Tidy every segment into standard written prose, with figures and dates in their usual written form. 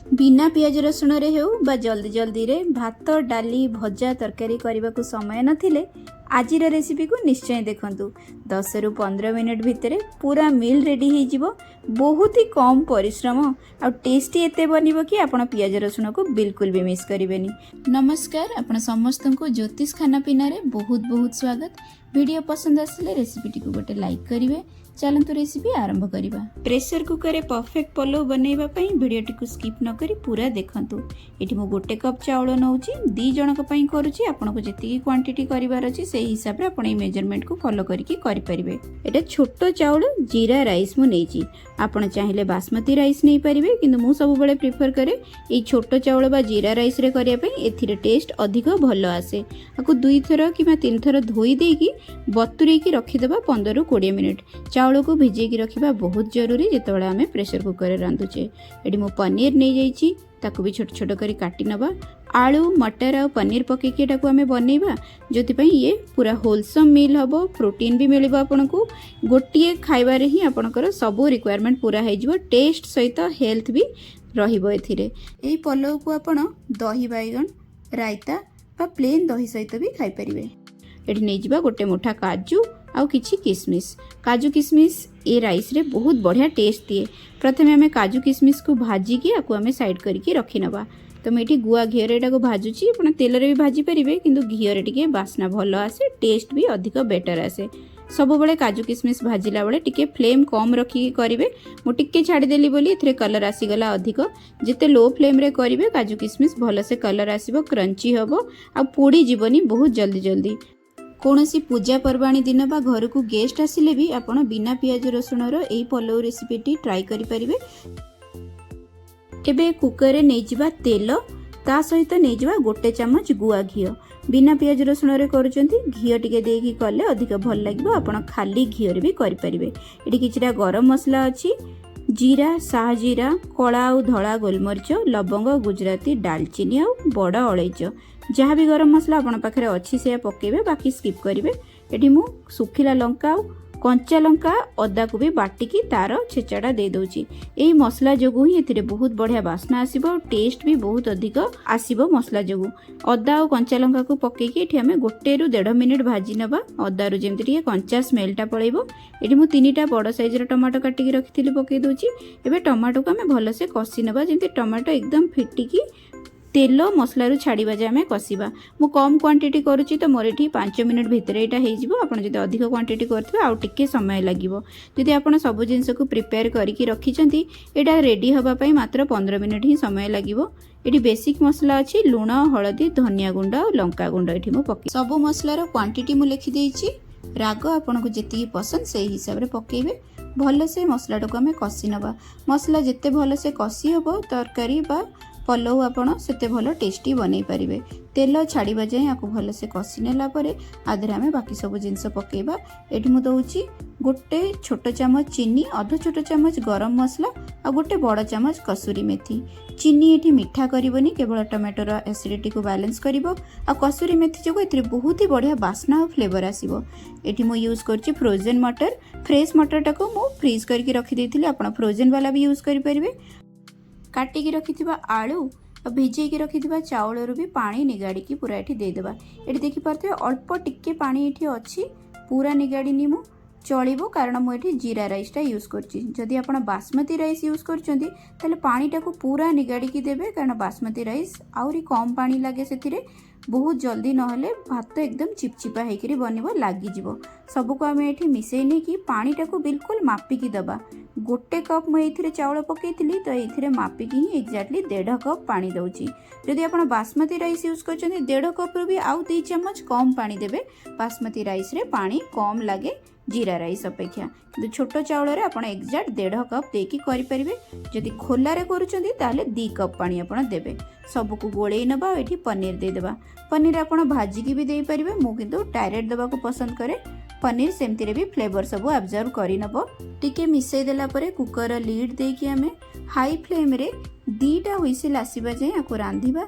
बिना पियाज रसुण रे हेउ बा जल्दी जल्दी रे भात डाली भजा तरकारी करने को समय नथिले आज रेसिपी को निश्चय देखंतु 10 रु 15 मिनिट भितर पूरा मील रेडी हो जिवो। बहुत ही कम परिश्रम आ टेस्टी एते बनिबो कि आपण पियाज रसुण को बिल्कुल भी मिस करिवेनी। नमस्कार, आपण समस्त को ज्योतिष खाना पीना रे बहुत बहुत स्वागत। वीडियो पसंद आसले रेसिपी को गोटे लाइक करिवे। चलंतु रेसिपी आरंभ करिबा। प्रेशर कुकर रे परफेक्ट पलाउ बनैबा पई वीडियो को स्किप न करी पूरा देखंतु। एठी मो गोटे कप चाउल नउची, 2 जनक पई करूची। आपनको जेतिकी क्वांटिटी करिवार अछि सेही हिसाब रे आपण ए मेजरमेंट को फॉलो करिकि करि परिबे। एटा छोटो चाउल जीरा राइस मु नेची। आपण चाहिले बासमती राइस नै परिबे, किंतु मु सब बेले प्रेफर करे ए छोटो चाउल बा जीरा राइस रे करिया पई एथिरे टेस्ट अधिक भलो आसे। आकु 2 थर किबा 3 थर धोई देकी बतुरै की रखि देबा 15 रु 20 मिनिट। चाउल को भिजे की रखिबा बहुत जरूरी जेतेबेले आमे प्रेशर कुकर रे रांधुचे। एडी मो पनीर नै जाईची, ताकू भी छोट छोट करी काटी नबा। आलू मटर और पनीर पके के एटाको आमे बनैबा, जोति पई ये पूरा होलसम मील हबो। प्रोटीन भी मिलिबो आपनको। गोटिए खाइबा रे ही आपनकर सब रिक्वायरमेंट पूरा हे जिवो। टेस्ट सहित हेल्थ भी रहिबो एथिरे। एई पलाउ को आपण दही बैगन रायता बा प्लेन दही सहित भी खाइ परिबे। एठी नै जिबा गोटे मुठा काजू आउ किछि किसमिस। काजू किसमिस ए राइस रे बहुत बढ़िया टेस्ट दिए। प्रथमे हमें काजू किसमिस को भाजी की आकु हमें साइड करके रखि नबा। तो मैं एठी गुआ घी रे एटाको भाजुची। आपण तेल रे भी भाजी परिबे, किंतु घी रे टिके बासना भलो आसे, टेस्ट भी अधिक बेटर आसे। सब बेले काजू किसमिस भाजिला बेले टिके फ्लेम कम रखी करिवे। मु टिके छाडी देली बोली एथरे कलर आसी गला अधिक। जेते लो फ्लेम रे करिवे काजू किसमिस भलो से कलर आसीबो, क्रंची हबो आ पोड़ी जीवनी बहुत जल्दी जल्दी। कौनसी पूजा पर्वाणी दिन बा घर को गेस्ट आसिले भी आपण बिना पियाज रसुण रो एई पलाउ रेसिपीटी ट्राई करि परिबे। एबे कुकर रे नै जिबा तेल, ता सहित नै जिबा गोटे चम्मच गुआ घी। बिना पियाज रसुण रे करूचंती घी टिके देकी कले अधिक भल लागिबो। आपण खाली घी रे भी करि परिबे। एठी किछटा गरम मसला अछि, जीरा, साहजीरा, कला और धला गोलमरिच, लवंग, गुजराती, दालचीनी और बड़ अलैच। जहाँ भी गरम मसला आपण पाखरे अछि से पकेबे, बाकी स्किप करिवे। एठी मु सुखिला लंका कंचा लंका अदा को भी बाटिकी तार छेचाड़ा दे दउची। एई मसला जोगु ही एथिरे बहुत बढ़िया बास्ना आसीबो, टेस्ट भी बहुत अधिक आसीबो मसला जोगु। अदा और कंचा लंका को पकेकी एठी हमें 1 रु 1.5 मिनिट भाजी नबा। अदा रु जेमति टिके कंचा स्मेलटा पळेइबो। एठी मु 3टा बड़ साइज रो टमाटो काटिकी रखिथिली पकेइ दउची। एबे टमाटो को हमें भलो से कसी नबा, जेमति टमाटो एकदम फिटिकी तेल मसला रु छाड़ीबा जे हमें कसीबा। मु कम क्वांटिटी करूची तो मोर एठी 5 मिनिट भितर एटा हे जिवो। आपण जदि अधिक क्वांटिटी करथिबे आउ टिके समय लागिवो। जदि आपण सब जिंस को प्रिपेयर करिकि रखिचंती एटा रेडी हबा पई मात्र 15 मिनिट ही समय लागिवो। एठी बेसिक मसला अछि लूण, हळदी, धनिया गुंड और लंका गुंड। एठी मु पके सब मसला रो क्वांटिटी मु लिखि देइची। राग आपनको जेतिकी पसंद से हिसाब रे पकेइबे। भलो से मसला को हमें कसी नबा। मसला जेते भलो से कसी हबो तरकारी बा पलाउ आपण सेते भलो टेस्टी बनै परिबे। तेल छाड़ीबा जाय आको भलो से कसी नेला परे आधरे हमें बाकी सब जिंस पकेइबा। एठी मु दउची गोटे छोटो चम्मच चीनी, आधा छोटो चम्मच गरम मसला आ गोटे बड़ चम्मच कसूरी मेथी। चीनी एठी मीठा करिवनी, केवल टमाटो रो एसिडिटी को बैलेंस करिवो। आ कसूरी मेथी जो एथिरे बहुत ही बढ़िया बास्ना और फ्लेवर आसीबो। एठी मु यूज करची फ्रोजन मटर। फ्रेश मटर टाको मु फ्रीज करके रखि देइथिली, आपण फ्रोजन वाला भी यूज करि परिबे। काटिकी रखिथिबा आलू और भिजेकी रखिथिबा चाउल रु भी पानी निगाड़ी की पूरा एठी दे देबा। एठी देखि पारथे अल्प टिक्के पानी एठी अछि, पूरा निगाड़ी निमु चलिबो, कारण मु एठी जीरा राइस टा यूज करछि। जदि आपण बासमती राइस यूज करचंती ताले पानी टाको पूरा निगाड़ी की देबे, कारण बासमती राइस आउरी कम पानी लागे सेथिरे। बहुत जल्दी नहले भात एकदम चिपचिपा हेकरी बनिबो, लागी जिवो। सबको आमे एठी मिसै नै कि पानी टाको बिल्कुल मापी की दबा। गोटे कप मैं एथिरे चाउल पकेइथिली तो एथिरे मापी की ही एक्जाक्टली 1.5 कप पानी दउची। जदि आपण बासमती राइस यूज करचंती 1.5 कप रु भी आउ 2 चम्मच कम पानी देबे। बासमती राइस रे पानी कम लागे जीरा राइस अपेक्षा, किंतु छोटो चाउल रे आपण एक्जाक्ट 1.5 कप देकी करि परिबे। जदि खोला रे करूचंती ताले 2 कप पानी आपण देबे। सबको गोळेई नबा। एठी पनीर दे देबा। पनीर आपण भाजी की भी दे परिबे, मु किंतु डायरेक्ट देबा को पसंद करे। पनीर सेमती रे भी फ्लेवर सब ऑब्जर्व करि नबो। टिके मिसै देला परे कुकर लीड देकी हमें हाई फ्लेम रे 2टा हुइसिल आसीबा जाय आको रांधिबा।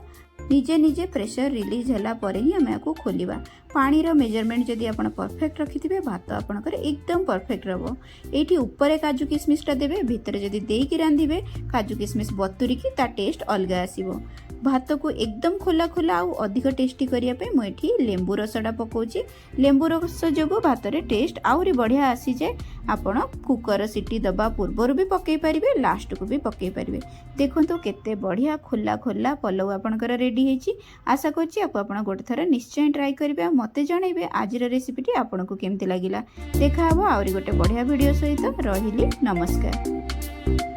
निजे निजे प्रेशर रिलीज होला परे ही आम आपको खोलिबा। पानी रो मेजरमेंट जदि आपण परफेक्ट रखिथिबे भात आपणकर एकदम परफेक्ट रहबो। एठी ऊपर काजू किशमिश टा देबे, भितर जदि देइकी रांधिबे काजू किशमिश बतुरी की ता टेस्ट अलगा आसीबो। भात को एकदम खोला खोला आउ अधिक टेस्टी करिया पे मु एठी लेंबू रसडा पकोची। लेंबू रस जोगो भात रे टेस्ट आउरी बढ़िया आसी जाए। आपण कुकर सीटी दबा पूर्वर भी पकई पारिबे, लास्ट को भी पकई पारिबे। देखंतु केते बढ़िया खोला खोला पलौ आपणकर रेडी हेची। आशा करछि आपण गोटे थर निश्चय ट्राई करिबे, मते जणैबे आजिर रेसिपीटी आपनको केमति लागिला। देखा हबो आउरी गोटे बढ़िया वीडियो सहित। रहिली नमस्कार।